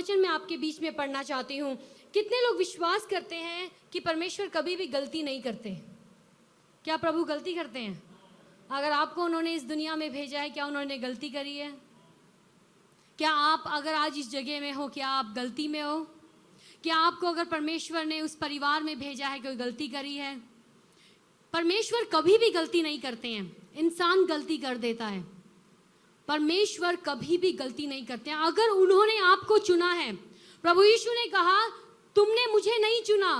वचन मैं आपके बीच में पढ़ना चाहती हूँ। कितने लोग विश्वास करते हैं कि परमेश्वर कभी भी गलती नहीं करते? क्या प्रभु गलती करते हैं? अगर आपको उन्होंने इस दुनिया में भेजा है, क्या उन्होंने गलती करी है? क्या आप अगर आज इस जगह में हो, क्या आप गलती में हो? क्या आपको अगर परमेश्वर ने उस परिवार में भेजा है, कोई गलती करी है? परमेश्वर कभी भी गलती नहीं करते हैं, इंसान गलती कर देता है। परमेश्वर कभी भी गलती नहीं करते हैं। अगर उन्होंने आपको चुना है, प्रभु यीशु ने कहा तुमने मुझे नहीं चुना,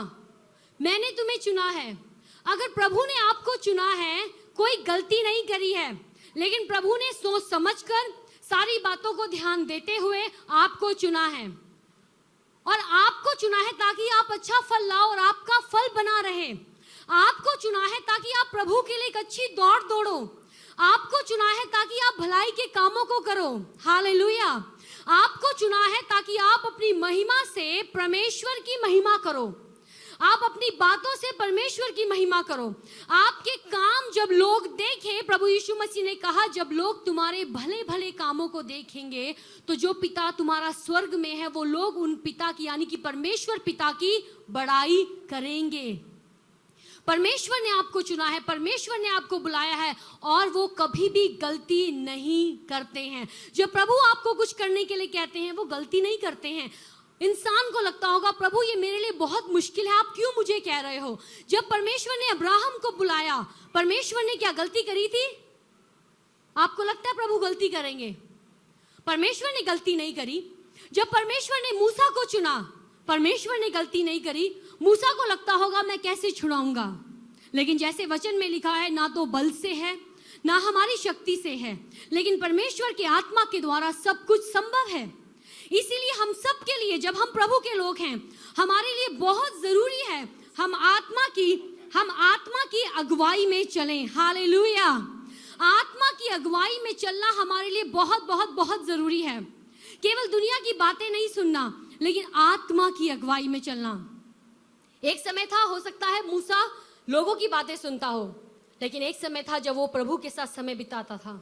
मैंने तुम्हें चुना है। अगर प्रभु ने आपको चुना है, कोई गलती नहीं करी है, लेकिन प्रभु ने सोच समझकर सारी बातों को ध्यान देते हुए आपको चुना है, और आपको चुना है ताकि आप अच्छा फल लाओ और आपका फल बना रहे। आपको चुना है ताकि आप प्रभु के लिए एक अच्छी दौड़ दौड़ो। आपको चुना है ताकि आप भलाई के कामों को करो। हालेलुया। आपको चुना है ताकि आप अपनी महिमा से परमेश्वर की महिमा करो, आप अपनी बातों से परमेश्वर की महिमा करो। आपके काम जब लोग देखें, प्रभु यीशु मसीह ने कहा जब लोग तुम्हारे भले भले कामों को देखेंगे तो जो पिता तुम्हारा स्वर्ग में है वो लोग उन पिता की यानी कि परमेश्वर पिता की बड़ाई करेंगे। परमेश्वर ने आपको चुना है, परमेश्वर ने आपको बुलाया है, और वो कभी भी गलती नहीं करते हैं। जब प्रभु आपको कुछ करने के लिए कहते हैं वो गलती नहीं करते हैं। इंसान को लगता होगा प्रभु ये मेरे लिए बहुत मुश्किल है, आप क्यों मुझे कह रहे हो? जब परमेश्वर ने अब्राहम को बुलाया, परमेश्वर ने क्या गलती करी थी? आपको लगता है प्रभु गलती करेंगे? परमेश्वर ने गलती नहीं करी। जब परमेश्वर ने मूसा को चुना, परमेश्वर ने गलती नहीं करी। मूसा को लगता होगा मैं कैसे छुड़ाऊंगा, लेकिन जैसे वचन में लिखा है ना तो बल से है ना हमारी शक्ति से है, लेकिन परमेश्वर की आत्मा के द्वारा सब कुछ संभव है। इसीलिए हम सब के लिए, जब हम प्रभु के लोग हैं, हमारे लिए बहुत जरूरी है हम आत्मा की अगुवाई में चलें। हालेलुया। आत्मा की अगुवाई में चलना हमारे लिए बहुत बहुत बहुत जरूरी है। केवल दुनिया की बातें नहीं सुनना, लेकिन आत्मा की अगुवाई में चलना। एक समय था, हो सकता है मूसा लोगों की बातें सुनता हो, लेकिन एक समय था जब वो प्रभु के साथ समय बिताता था,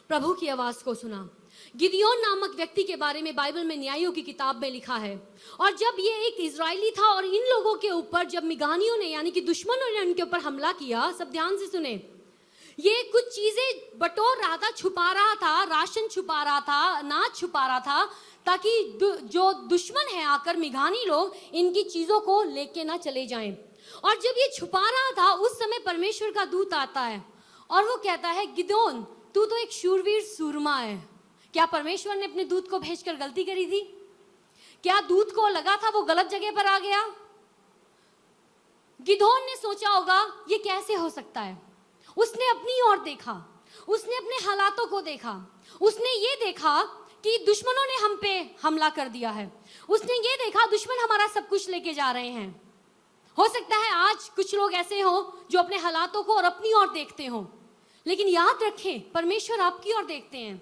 प्रभु की आवाज को सुना। गिदियोन नामक व्यक्ति के बारे में बाइबल में न्यायों की किताब में लिखा है। और जब ये एक इजरायली था और इन लोगों के ऊपर जब मिगानियों ने यानी कि दुश्मनों ने उनके ऊपर हमला किया, सब ध्यान से सुने, ये कुछ चीजें बटोर रहा था, छुपा रहा था, राशन छुपा रहा था, अनाज छुपा रहा था, ताकि जो दुश्मन है आकर मिगानी लोग इनकी चीजों को लेके ना चले जाएं। और जब ये छुपा रहा था उस समय परमेश्वर का दूत आता है और वो कहता है गिदोन तू तो एक शूरवीर सूरमा है। क्या परमेश्वर ने अपने दूत को भेजकर गलती करी थी? क्या दूत को लगा था वो गलत जगह पर आ गया? गिदोन ने सोचा होगा ये कैसे हो सकता है। उसने अपनी ओर देखा, उसने अपने हालातों को देखा, उसने ये देखा कि दुश्मनों ने हम पे हमला कर दिया है, उसने ये देखा दुश्मन हमारा सब कुछ लेके जा रहे हैं। हो सकता है आज कुछ लोग ऐसे हो जो अपने हालातों को और अपनी ओर देखते हो, लेकिन याद रखें परमेश्वर आपकी ओर देखते हैं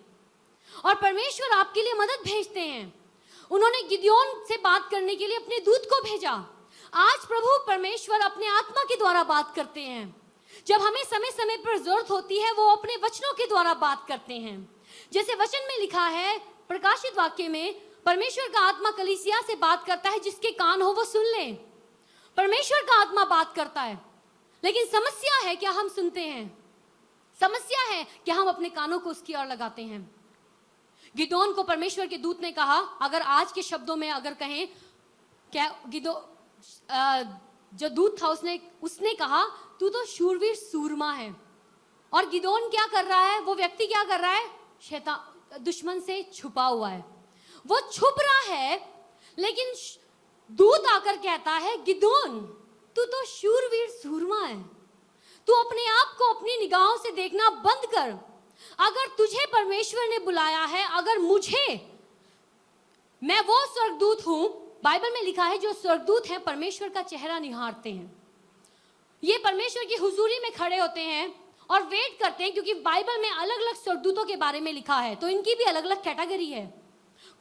और परमेश्वर आपके लिए मदद भेजते हैं। उन्होंने गिदयोन से बात करने के लिए अपने दूत को भेजा। आज प्रभु परमेश्वर अपने आत्मा के द्वारा बात करते हैं। जब हमें समय समय पर जरूरत होती है वो अपने वचनों के द्वारा बात करते हैं। जैसे वचन में लिखा है प्रकाशित वाक्य में, परमेश्वर का आत्मा कलीसिया से बात करता है, जिसके कान हो वो सुन ले। परमेश्वर का आत्मा बात करता है, लेकिन समस्या है क्या हम सुनते हैं? समस्या है क्या हम अपने कानों को उसकी ओर लगाते हैं? गिदोन को परमेश्वर के दूत ने कहा, अगर आज के शब्दों में अगर कहें, क्या जो दूत था उसने कहा तू तो शूरवीर सूरमा है। और गिदोन क्या कर रहा है? वो व्यक्ति क्या कर रहा है? शैतान दुश्मन से छुपा हुआ है, वो छुप रहा है, लेकिन दूत आकर कहता है गिदोन तू तो शूरवीर सूरमा है, तू अपने आप को अपनी निगाहों से देखना बंद कर। अगर तुझे परमेश्वर ने बुलाया है, अगर मैं वो स्वर्गदूत हूं, बाइबल में लिखा है जो स्वर्गदूत हैं परमेश्वर का चेहरा निहारते हैं। ये परमेश्वर की हुजूरी में खड़े होते हैं और वेट करते हैं, क्योंकि बाइबल में अलग अलग स्वर्गदूतों के बारे में लिखा है, तो इनकी भी अलग अलग कैटेगरी है।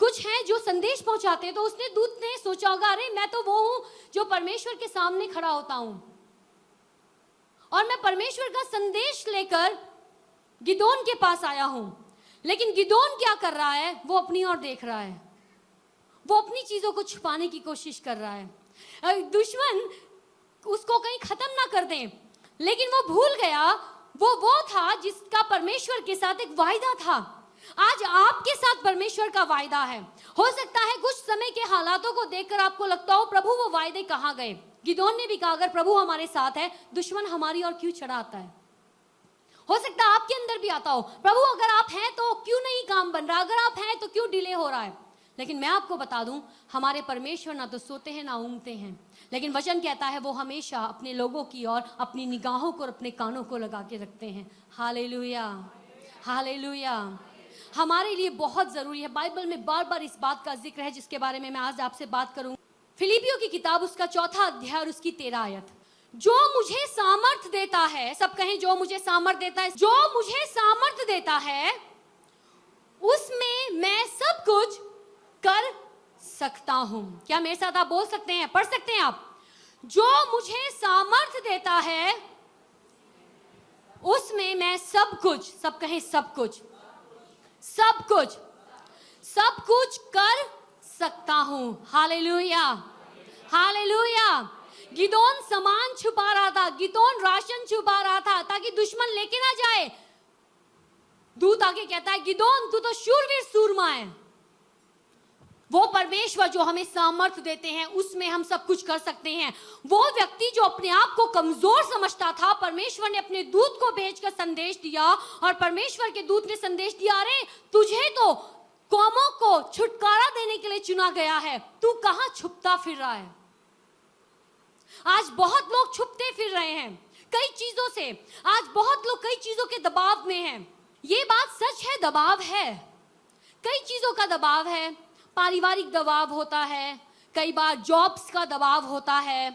कुछ हैं जो संदेश पहुंचाते हैं, तो उसने दूत ने सोचा होगा अरे मैं तो वो हूं जो परमेश्वर के सामने खड़ा होता हूं और मैं परमेश्वर का संदेश लेकर गिदोन के पास आया हूं। लेकिन गिदोन क्या कर रहा है? वो अपनी ओर देख रहा है, वो अपनी चीजों को छुपाने की कोशिश कर रहा है। दुश्मन उसको कहीं खत्म ना कर दे, लेकिन वो भूल गया वो था जिसका परमेश्वर के साथ एक वायदा था। आज आपके साथ परमेश्वर का वायदा है। हो सकता है कुछ समय के हालातों को देखकर आपको लगता हो प्रभु वो वायदे कहाँ गए। गिदोन ने भी कहा अगर प्रभु हमारे साथ है, दुश्मन हमारी ओर क्यों चढ़ा आता है। हो सकता है आपके अंदर भी आता हो, प्रभु अगर आप हैं तो क्यों नहीं काम बन रहा, अगर आप हैं तो क्यों डिले हो रहा है। लेकिन मैं आपको बता दूं, हमारे परमेश्वर ना तो सोते हैं ना ऊँगते हैं, लेकिन वचन कहता है वो हमेशा अपने लोगों की ओर अपनी निगाहों को और अपने कानों को लगा के रखते हैं। Hallelujah, hallelujah. हमारे लिए बहुत जरूरी है। बाइबल में बार बार इस बात का जिक्र है जिसके बारे में मैं आज आपसे बात करूंगा। फिलिपियों की किताब उसका 4 अध्याय और उसकी 13 आयत। जो मुझे सामर्थ देता है, सब कहें जो मुझे सामर्थ देता है, जो मुझे सामर्थ देता है उसमें मैं सब कुछ कर सकता हूं। क्या मेरे साथ आप बोल सकते हैं, पढ़ सकते हैं आप? जो मुझे सामर्थ देता है उसमें मैं सब कुछ, सब कहें सब कुछ, सब कुछ, सब कुछ कर सकता हूं। Hallelujah, hallelujah. गिदोन सामान छुपा रहा था, गिदोन राशन छुपा रहा था ताकि दुश्मन लेके ना जाए। दूत आके कहता है गिदोन तू तो शूरवीर सूरमा है। वो परमेश्वर जो हमें सामर्थ्य देते हैं उसमें हम सब कुछ कर सकते हैं। वो व्यक्ति जो अपने आप को कमजोर समझता था, परमेश्वर ने अपने दूत को भेजकर संदेश दिया और परमेश्वर के दूत ने संदेश दिया अरे तुझे तो कौमों को छुटकारा देने के लिए चुना गया है, तू कहां छुपता फिर रहा है। आज बहुत लोग छुपते फिर रहे हैं कई चीजों से। आज बहुत लोग कई चीजों के दबाव में हैं। ये बात सच है, दबाव है, कई चीजों का दबाव है। पारिवारिक दबाव होता है, कई बार जॉब्स का दबाव होता है,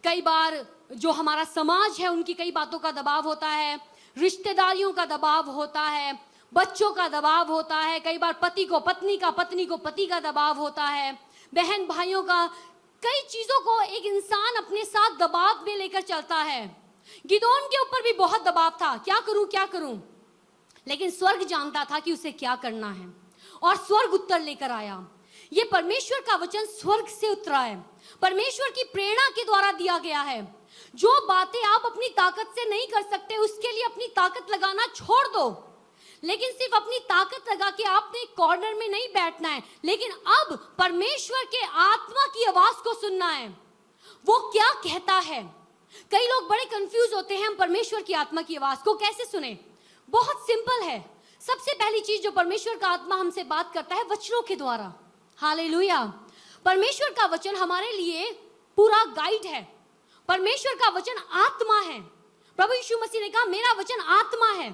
कई बार जो हमारा समाज है उनकी कई बातों का दबाव होता है, रिश्तेदारियों का दबाव होता है, बच्चों का दबाव होता है, कई बार पति को पत्नी का, पत्नी को पति का दबाव होता है, बहन भाइयों का। कई चीजों को एक इंसान अपने साथ दबाव में लेकर चलता है। गिदोन के ऊपर भी बहुत दबाव था, क्या करूं क्या करूं, लेकिन स्वर्ग जानता था कि उसे क्या करना है और स्वर्ग उत्तर लेकर आया। ये परमेश्वर का वचन स्वर्ग से उतरा है, परमेश्वर की प्रेरणा के द्वारा दिया गया है। जो बातें आप अपनी ताकत से नहीं कर सकते उसके लिए अपनी ताकत लगाना छोड़ दो, लेकिन सिर्फ अपनी ताकत लगा के आपने कॉर्नर में नहीं बैठना है, लेकिन अब परमेश्वर के आत्मा की आवाज को सुनना है। वो क्या कहता है। कई लोग बड़े कंफ्यूज होते हैं, हम परमेश्वर की आत्मा की आवाज को कैसे सुने। बहुत सिंपल है। सबसे पहली चीज जो परमेश्वर का आत्मा हमसे बात करता है वचनों के द्वारा। हालेलुया। परमेश्वर का वचन हमारे लिए पूरा गाइड है। परमेश्वर का वचन आत्मा है। प्रभु यीशु मसीह ने कहा मेरा वचन आत्मा है,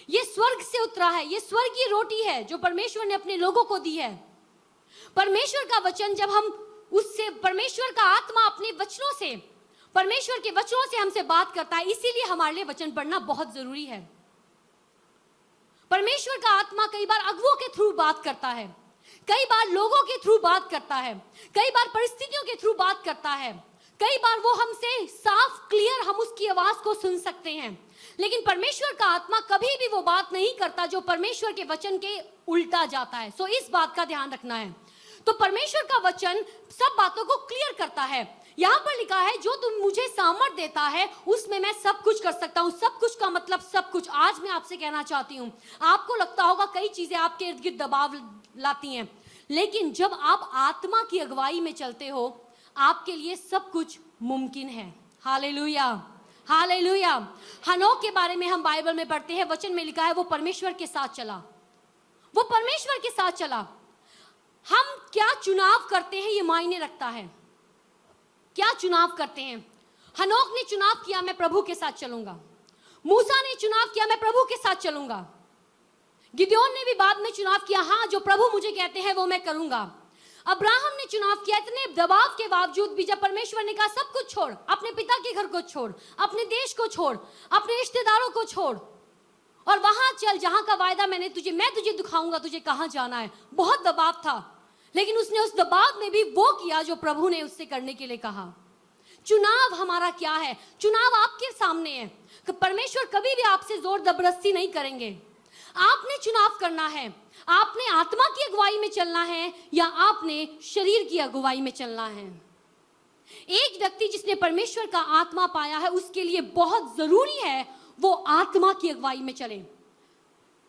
ये स्वर्ग से उतरा है, ये स्वर्गीय रोटी है जो परमेश्वर ने अपने लोगों को दी है। परमेश्वर का वचन जब हम उससे, परमेश्वर का आत्मा अपने वचनों से, परमेश्वर के वचनों से हमसे बात करता है, इसीलिए हमारे लिए वचन पढ़ना बहुत जरूरी है। परमेश्वर का आत्मा कई बार अगुवों के थ्रू बात करता है, कई बार लोगों के थ्रू बात करता है, कई बार परिस्थितियों के थ्रू बात करता है, कई बार वो हमसे साफ क्लियर हम उसकी आवाज को सुन सकते हैं। लेकिन परमेश्वर का आत्मा कभी भी वो बात नहीं करता जो परमेश्वर के वचन के उल्टा जाता है। सो इस बात का ध्यान रखना है। तो परमेश्वर का वचन सब बातों को क्लियर करता है। यहाँ पर लिखा है जो तुम मुझे सामर्थ देता है उसमें मैं सब कुछ कर सकता हूँ। सब कुछ का मतलब सब कुछ। आज मैं आपसे कहना चाहती हूँ, आपको लगता होगा कई चीजें आपके इर्द गिर्द दबाव लाती हैं, लेकिन जब आप आत्मा की अगुवाई में चलते हो आपके लिए सब कुछ मुमकिन है। Hallelujah, hallelujah. हनोक के बारे में हम बाइबल में पढ़ते हैं, वचन में लिखा है वो परमेश्वर के साथ चला, वो परमेश्वर के साथ चला। हम क्या चुनाव करते हैं ये मायने रखता है। क्या चुनाव करते हैं। हनोक ने चुनाव किया मैं प्रभु के साथ चलूंगा, मूसा ने चुनाव किया मैं प्रभु के साथ चलूंगा, गिदोन ने भी बाद में चुनाव किया हाँ जो प्रभु मुझे कहते हैं वो मैं करूंगा। अब्राहम ने चुनाव किया, इतने दबाव के बावजूद भी जब परमेश्वर ने कहा सब कुछ छोड़, अपने पिता के घर को छोड़, अपने देश को छोड़, अपने रिश्तेदारों को छोड़ और वहां चल जहां का वायदा मैं तुझे दिखाऊंगा तुझे कहां जाना है। बहुत दबाव था, लेकिन उसने उस दबाव में भी वो किया जो प्रभु ने उससे करने के लिए कहा। चुनाव हमारा क्या है। चुनाव आपके सामने है। परमेश्वर कभी भी आपसे जोर जबरदस्ती नहीं करेंगे। आपने चुनाव करना है, आपने आत्मा की अगुवाई अगुवाई में चलना है या आपने शरीर की अगुवाई में चलना है? एक व्यक्ति जिसने परमेश्वर का आत्मा पाया है, उसके लिए बहुत जरूरी है वो आत्मा की अगुवाई में चले।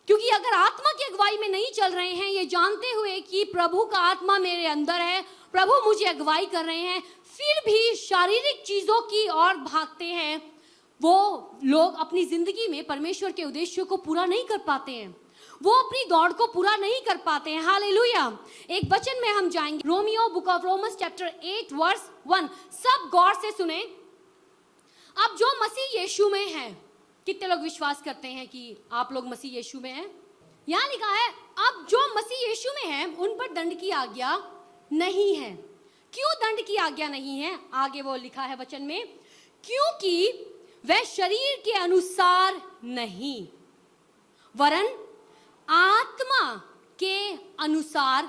क्योंकि अगर आत्मा की अगुवाई में नहीं चल रहे हैं, ये जानते हुए कि प्रभु का आत्मा मेरे अंदर है, प्रभु मुझे अगुवाई कर रहे हैं, फिर भी शारीरिक चीजों की ओर भागते हैं, वो लोग अपनी जिंदगी में परमेश्वर के उद्देश्यों को पूरा नहीं कर पाते हैं, वो अपनी दौड़ को पूरा नहीं कर पाते हैं। हालेलुया। एक वचन में हम जाएंगे, रोमियो, book of Romans chapter 8 verse 1। सब गौर से सुने। अब जो मसीह यीशु में है, कितने लोग विश्वास करते हैं कि आप लोग मसीह यीशु में हैं? यहाँ लिखा है अब जो मसीह यीशु में है उन पर दंड की आज्ञा नहीं है। क्यों दंड की आज्ञा नहीं है? आगे वो लिखा है वचन में, क्योंकि वह शरीर के अनुसार नहीं वरन आत्मा के अनुसार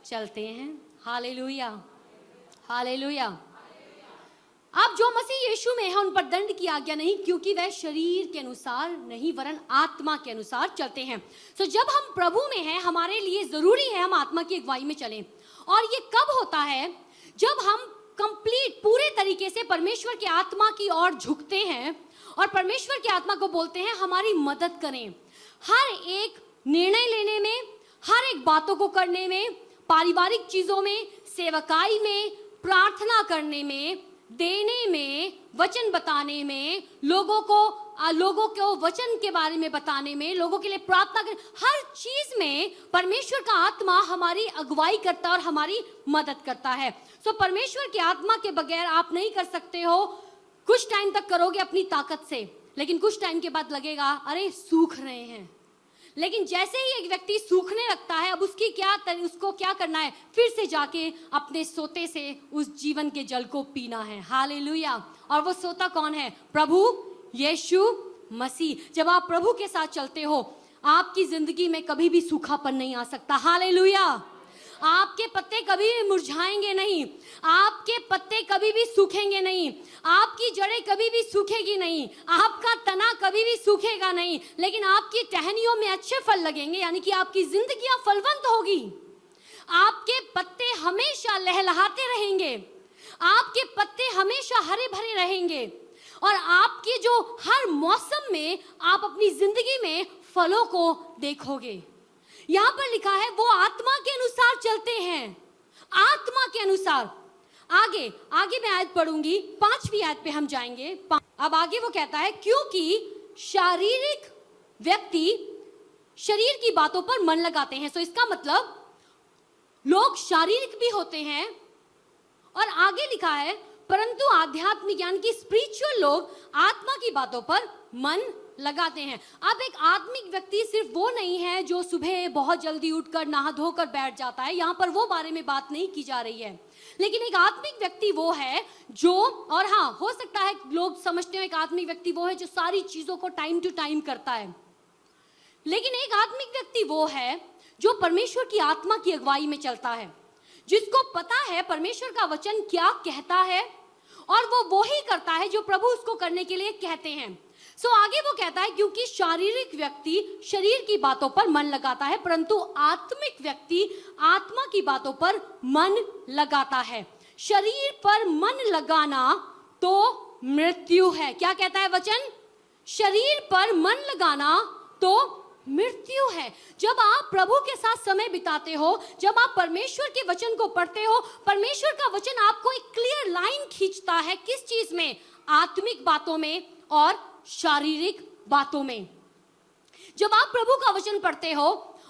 चलते हैं। Hallelujah, hallelujah. अब जो मसीह यीशु में है उन पर दंड की आज्ञा नहीं, क्योंकि वह शरीर के अनुसार नहीं वरन आत्मा के अनुसार चलते हैं। तो जब हम प्रभु में हैं, हमारे लिए जरूरी है हम आत्मा की अगुवाई में चलें। और ये कब होता है? जब हम कंप्लीट पूरे तरीके से परमेश्वर की आत्मा की ओर झुकते हैं और परमेश्वर की आत्मा को बोलते हैं हमारी मदद करें, हर एक निर्णय लेने में, हर एक बातों को करने में, पारिवारिक चीजों में, सेवकाई में, प्रार्थना करने में, देने में, वचन बताने में, लोगों को वचन के बारे में बताने में, लोगों के लिए प्रार्थना करने, हर चीज में परमेश्वर का आत्मा हमारी अगुवाई करता है और हमारी मदद करता है। सो परमेश्वर की आत्मा के बगैर आप नहीं कर सकते हो। कुछ टाइम तक करोगे अपनी ताकत से, लेकिन कुछ टाइम के बाद लगेगा अरे सूख रहे हैं। लेकिन जैसे ही एक व्यक्ति सूखने लगता है, अब उसको क्या करना है? फिर से जाके अपने सोते से उस जीवन के जल को पीना है। हालेलुया। और वो सोता कौन है? प्रभु यीशु मसीह। जब आप प्रभु के साथ चलते हो, आपकी जिंदगी में कभी भी सूखापन नहीं आ सकता। हालेलुया। आपके पत्ते कभी भी मुरझाएंगे नहीं, आपके पत्ते कभी भी सूखेंगे नहीं, आपकी जड़ें कभी भी सूखेगी नहीं, आपका तना कभी भी सूखेगा नहीं, लेकिन आपकी टहनियों में अच्छे फल लगेंगे, यानी कि आपकी जिंदगियां फलवंत होगी। आपके पत्ते हमेशा लहलहाते रहेंगे, आपके पत्ते हमेशा हरे भरे रहेंगे और आपकी जो हर मौसम में आप अपनी जिंदगी में फलों को देखोगे। यहां पर लिखा है वो आत्मा के अनुसार चलते हैं, आत्मा के अनुसार। आगे मैं आयत पढ़ूंगी, 5वीं आयत पे हम जाएंगे। अब आगे वो कहता है क्योंकि शारीरिक व्यक्ति शरीर की बातों पर मन लगाते हैं। सो इसका मतलब लोग शारीरिक भी होते हैं। और आगे लिखा है परंतु आध्यात्मिक यानी कि स्पिरिचुअल लोग आत्मा की बातों पर मन लगाते हैं। अब एक आत्मिक व्यक्ति सिर्फ वो नहीं है जो सुबह बहुत जल्दी उठकर नहा धोकर बैठ जाता है, यहां पर वो बारे में बात नहीं की जा रही है। लेकिन एक आत्मिक व्यक्ति वो है जो, और हाँ, हो सकता है लोग समझते हो एक आत्मिक व्यक्ति वो है जो सारी चीजों को टाइम टू टाइम करता है, लेकिन एक आत्मिक व्यक्ति वो है जो परमेश्वर की आत्मा की अगुवाई में चलता है, जिसको पता है परमेश्वर का वचन क्या कहता है और वो ही करता है जो प्रभु उसको करने के लिए कहते हैं। सो आगे वो कहता है क्योंकि शारीरिक व्यक्ति शरीर की बातों पर मन लगाता है, परंतु आत्मिक व्यक्ति आत्मा की बातों पर मन लगाता है। शरीर पर मन लगाना तो मृत्यु है। क्या कहता है वचन? शरीर पर मन लगाना तो मृत्यु है। जब आप प्रभु के साथ समय बिताते हो, जब आप परमेश्वर के वचन को पढ़ते हो, परमेश्वर का वचन आपको एक क्लियर लाइन खींचता है। किस चीज में? आत्मिक बातों में और शारीरिक बातों में। जब आप प्रभु का वचन पढ़ते हो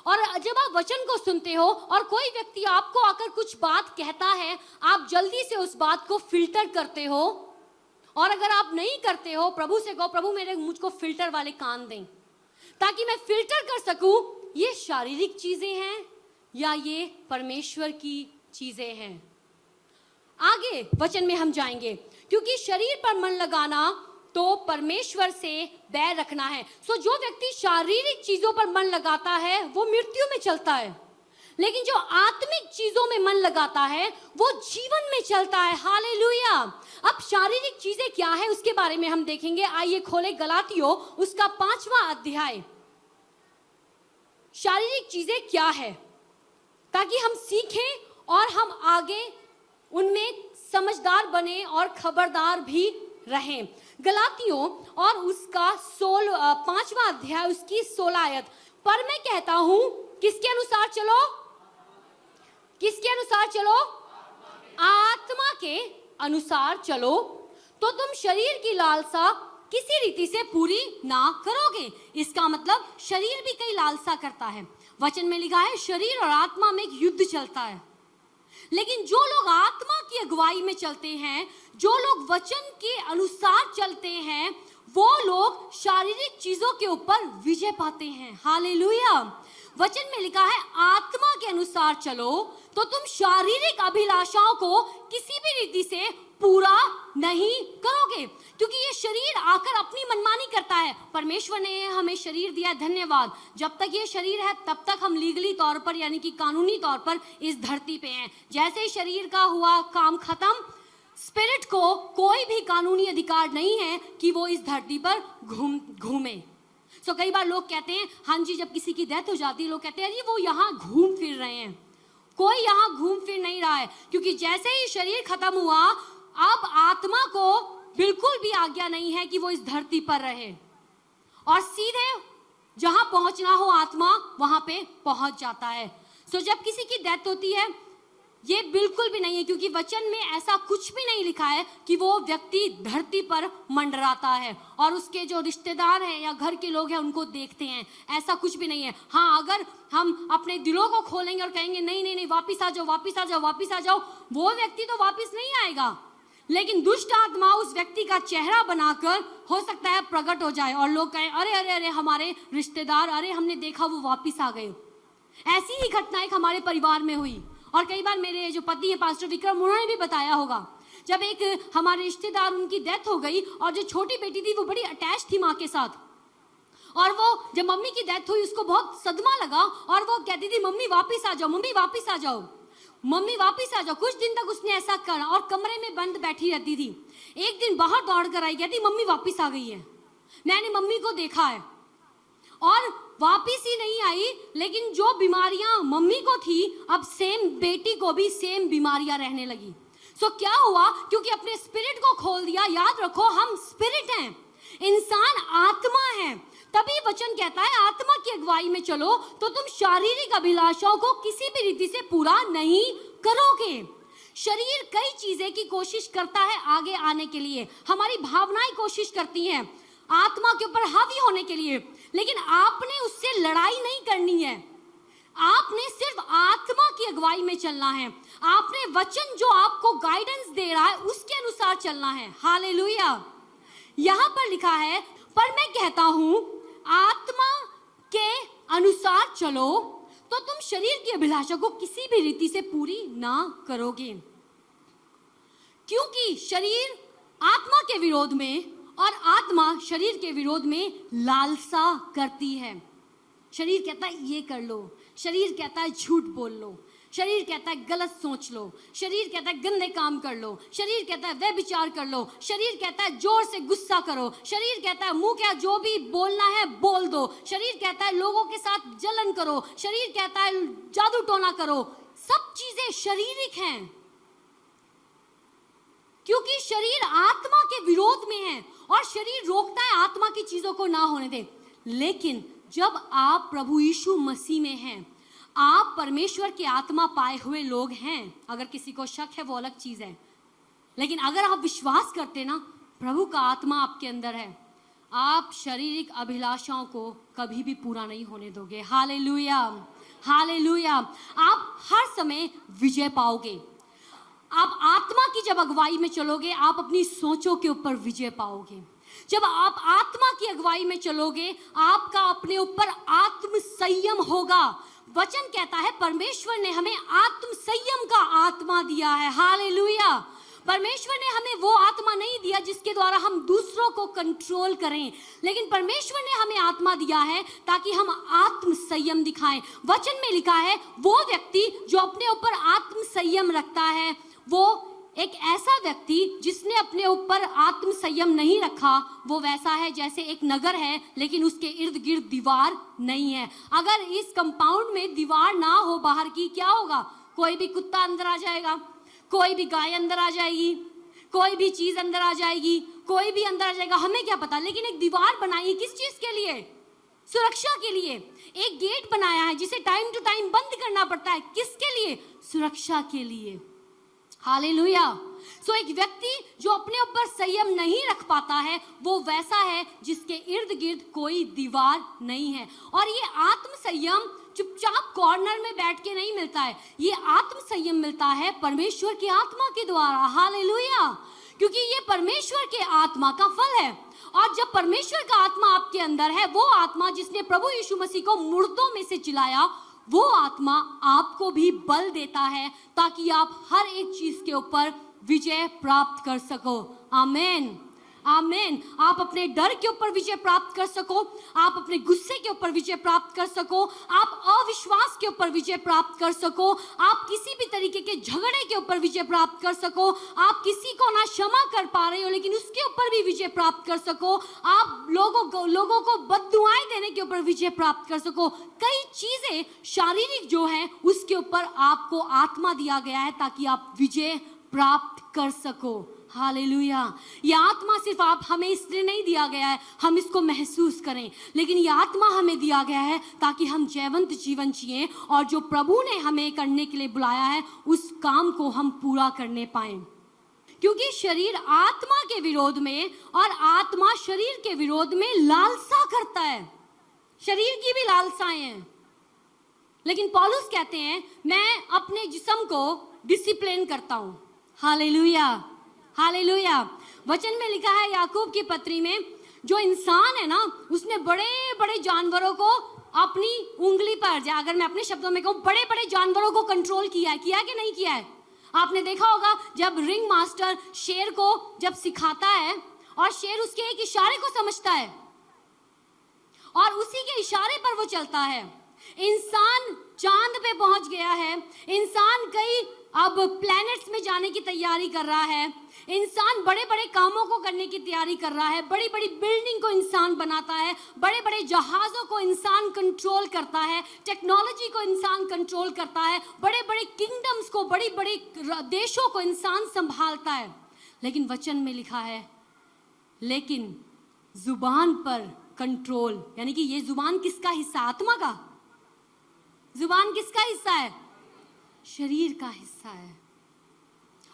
और जब आप वचन को सुनते हो और कोई व्यक्ति आपको आकर कुछ बात कहता है, आप जल्दी से उस बात को फिल्टर करते हो। और अगर आप नहीं करते हो, प्रभु से कहो प्रभु मुझको फिल्टर वाले कान दें ताकि मैं फिल्टर कर सकूं ये शारीरिक चीजें हैं या ये परमेश्वर की चीजें हैं। आगे वचन में हम जाएंगे क्योंकि शरीर पर मन लगाना तो परमेश्वर से बैर रखना है। सो जो व्यक्ति शारीरिक चीजों पर मन लगाता है वो मृत्यु में चलता है, लेकिन जो आत्मिक चीजों में मन लगाता है वो जीवन में चलता है। हालेलुया। अब शारीरिक चीजें क्या है उसके बारे में हम देखेंगे। आइए खोले गलातियों उसका 5वां अध्याय। शारीरिक चीजें क्या है, ताकि ताकि हम सीखें और हम आगे उनमें समझदार बने और खबरदार भी रहें। गलातियों और उसका 5वां अध्याय उसकी 16 आयत, पर मैं कहता हूं किसके अनुसार चलो, किसके अनुसार चलो, आत्मा के अनुसार चलो, तो तुम शरीर की लालसा किसी रीति से पूरी ना करोगे। इसका मतलब शरीर भी कई लालसा करता है। वचन में लिखा है शरीर और आत्मा में एक युद्ध चलता है, लेकिन जो लोग आत्मा की अगुवाई में चलते हैं, जो लोग वचन के अनुसार चलते हैं, वो लोग शारीरिक चीजों के ऊपर विजय पाते हैं। हालेलुया। वचन में लिखा है आत्मा के अनुसार चलो तो तुम शारीरिक अभिलाषाओं को किसी भी रीति से पूरा नहीं करोगे, क्योंकि ये शरीर आकर अपनी मनमानी करता है। परमेश्वर ने हमें शरीर दिया, धन्यवाद। जब तक ये शरीर है तब तक हम लीगली तौर पर यानी कि कानूनी तौर पर इस धरती पे हैं। जैसे ही शरीर का हुआ काम खत्म, स्पिरिट को कोई भी कानूनी अधिकार नहीं है कि वो इस धरती पर घूमे। सो कई बार लोग कहते हैं हाँ जी, जब किसी की डेथ हो जाती है लोग कहते हैं जी वो यहाँ घूम फिर रहे हैं। कोई यहाँ घूम फिर नहीं रहा है, क्योंकि जैसे ही शरीर खत्म हुआ अब आत्मा को बिल्कुल भी आज्ञा नहीं है कि वो इस धरती पर रहे, और सीधे जहां पहुंचना हो आत्मा वहां पे पहुंच जाता है। सो जब किसी की डेथ होती है ये बिल्कुल भी नहीं है, क्योंकि वचन में ऐसा कुछ भी नहीं लिखा है कि वो व्यक्ति धरती पर मंडराता है और उसके जो रिश्तेदार हैं या घर के लोग हैं उनको देखते हैं, ऐसा कुछ भी नहीं है। हाँ, अगर हम अपने दिलों को खोलेंगे और कहेंगे नहीं नहीं नहीं वापिस आ जाओ, वापिस आ जाओ, वापिस आ जाओ, वो व्यक्ति तो वापिस नहीं आएगा, लेकिन दुष्ट आत्मा उस व्यक्ति का चेहरा बनाकर हो सकता है प्रकट हो जाए और लोग कहें अरे अरे अरे हमारे रिश्तेदार, अरे हमने देखा वो वापिस आ गए। ऐसी ही घटना एक हमारे परिवार में हुई, और कई बार मेरे जो पति है पास्टर विक्रम, उन्होंने भी बताया होगा। जब एक हमारे रिश्तेदार उनकी डेथ हो गई और जो छोटी बेटी थी वो बड़ी अटैच थी माँ के साथ, और वो जब मम्मी की डेथ हुई उसको बहुत सदमा लगा और वो कहती थी मम्मी वापिस आ जाओ, मम्मी वापिस आ जाओ, मम्मी वापिस आ जाओ। कुछ दिन तक उसने ऐसा करा और कमरे में बंद बैठी रहती थी। एक दिन बाहर दौड़ कर आई, कहती मम्मी वापिस आ गई है, मैंने मम्मी को देखा है, और वापिस ही नहीं आई, लेकिन जो बीमारियां मम्मी को थी अब सेम बेटी को भी सेम बीमारियां रहने लगी। सो क्या हुआ, क्योंकि अपने स्पिरिट को खोल दिया। याद रखो हम स्पिरिट हैं, इंसान आत्मा है। तभी वचन कहता है आत्मा की अगुवाई में चलो तो तुम शारीरिक अभिलाषाओं को किसी भी रीति से पूरा नहीं करोगे। शरीर कई चीजें की कोशिश करता है आगे आने के लिए, हमारी भावनाएं कोशिश करती हैं आत्मा के ऊपर हावी होने के लिए, लेकिन आपने उससे लड़ाई नहीं करनी है। आपने सिर्फ आत्मा की अगुवाई में चलना है। आपने वचन जो आपको गाइडेंस दे रहा है उसके अनुसार चलना है। हालेलुया। यहां पर लिखा है पर मैं कहता हूं आत्मा के अनुसार चलो तो तुम शरीर की अभिलाषा को किसी भी रीति से पूरी ना करोगे, क्योंकि शरीर आत्मा के विरोध में और आत्मा शरीर के विरोध में लालसा करती है। शरीर कहता है ये कर लो, शरीर कहता है झूठ बोल लो, शरीर कहता है गलत सोच लो, शरीर कहता है गंदे काम कर लो, शरीर कहता है व्यभिचार कर लो, शरीर कहता है जोर से गुस्सा करो, शरीर कहता है मुंह क्या जो भी बोलना है बोल दो, शरीर कहता है लोगों के साथ जलन करो, शरीर कहता है जादू टोना करो। सब चीजें शारीरिक हैं, क्योंकि शरीर आत्मा के विरोध में है और शरीर रोकता है आत्मा की चीजों को ना होने दे। लेकिन जब आप प्रभु यीशु मसीह में हैं, आप परमेश्वर की आत्मा पाए हुए लोग हैं। अगर किसी को शक है वो अलग चीज है, लेकिन अगर आप विश्वास करते ना प्रभु का आत्मा आपके अंदर है, आप शारीरिक अभिलाषाओं को कभी भी पूरा नहीं होने दोगे। Hallelujah, hallelujah. आप हर समय विजय पाओगे। आप आत्मा की जब अगुवाई में चलोगे आप अपनी सोचों के ऊपर विजय पाओगे। जब आप आत्मा की अगुवाई में चलोगे आपका अपने ऊपर आत्म संयम होगा। वचन कहता है परमेश्वर ने हमें आत्म संयम का आत्मा दिया है। हालेलुया। परमेश्वर ने हमें वो आत्मा नहीं दिया जिसके द्वारा हम दूसरों को कंट्रोल करें, लेकिन परमेश्वर ने हमें आत्मा दिया है ताकि हम आत्म संयम दिखाएं। वचन में लिखा है वो व्यक्ति जो अपने ऊपर आत्म संयम रखता है वो एक ऐसा व्यक्ति जिसने अपने ऊपर आत्म संयम नहीं रखा, वो वैसा है जैसे एक नगर है लेकिन उसके इर्द गिर्द दीवार नहीं है। अगर इस कंपाउंड में दीवार ना हो बाहर की, क्या होगा? कोई भी कुत्ता अंदर आ जाएगा, कोई भी गाय अंदर आ जाएगी, कोई भी चीज अंदर आ जाएगी, कोई भी अंदर आ जाएगा, हमें क्या पता। लेकिन एक दीवार बनाई किस चीज के लिए? सुरक्षा के लिए। एक गेट बनाया है जिसे टाइम टू टाइम बंद करना पड़ता है, किसके लिए? सुरक्षा के लिए। हालेलुया। सो एक व्यक्ति जो अपने ऊपर संयम नहीं रख पाता है, वो वैसा है जिसके इर्द गिर्द कोई दीवार नहीं है। और ये आत्म संयम चुपचाप कॉर्नर में बैठ के नहीं मिलता है, ये आत्म संयम मिलता है परमेश्वर की आत्मा के द्वारा। हालेलुया। क्योंकि ये परमेश्वर के आत्मा का फल है। और जब परमेश्वर का आत्मा आपके अंदर है, वो आत्मा जिसने प्रभु यीशु मसीह को मुर्दों में से जिलाया, वो आत्मा आपको भी बल देता है ताकि आप हर एक चीज के ऊपर विजय प्राप्त कर सको। आमीन, आमीन। आप अपने डर के ऊपर विजय प्राप्त कर सको, आप अपने गुस्से के ऊपर विजय प्राप्त कर सको, आप अविश्वास के ऊपर विजय प्राप्त कर सको, आप किसी भी तरीके के झगड़े के ऊपर विजय प्राप्त कर सको, आप किसी को ना क्षमा कर पा रहे हो लेकिन उसके ऊपर भी विजय प्राप्त कर सको, आप लोगों को बद्दुआएं देने के ऊपर विजय प्राप्त कर सको। कई चीजें शारीरिक जो है उसके ऊपर आपको आत्मा दिया गया है ताकि आप विजय प्राप्त कर सको। हालेलुया। यह आत्मा सिर्फ आप हमें इसलिए नहीं दिया गया है हम इसको महसूस करें, लेकिन यह आत्मा हमें दिया गया है ताकि हम जयवंत जीवन जिए और जो प्रभु ने हमें करने के लिए बुलाया है उस काम को हम पूरा करने पाएं। क्योंकि शरीर आत्मा के विरोध में और आत्मा शरीर के विरोध में लालसा करता है। शरीर की भी लालसाएं हैं, लेकिन पौलुस कहते हैं मैं अपने जिस्म को डिसिप्लिन करता हूं। Hallelujah, hallelujah. वचन में लिखा है याकूब की पत्री में, जो इंसान है ना उसने बड़े बड़े जानवरों को अपनी उंगली पर, अगर मैं अपने शब्दों में कहूं, बड़े बड़े जानवरों को कंट्रोल किया है कि नहीं किया है? आपने देखा होगा जब रिंग मास्टर शेर को जब सिखाता है और शेर उसके एक इशारे को समझता है और उसी के इशारे पर वो चलता है। इंसान चांद पे पहुंच गया है, इंसान कई अब प्लैनेट्स में जाने की तैयारी कर रहा है, इंसान बड़े बड़े कामों को करने की तैयारी कर रहा है, बड़ी बड़ी बिल्डिंग को इंसान बनाता है, बड़े बड़े जहाज़ों को इंसान कंट्रोल करता है, टेक्नोलॉजी को इंसान कंट्रोल करता है, बड़े बड़े किंगडम्स को, बड़ी बड़ी देशों को इंसान संभालता है। लेकिन वचन में लिखा है, लेकिन जुबान पर कंट्रोल, यानी कि ये जुबान किसका हिस्सा? आत्मा का। जुबान किसका हिस्सा है? शरीर का हिस्सा है।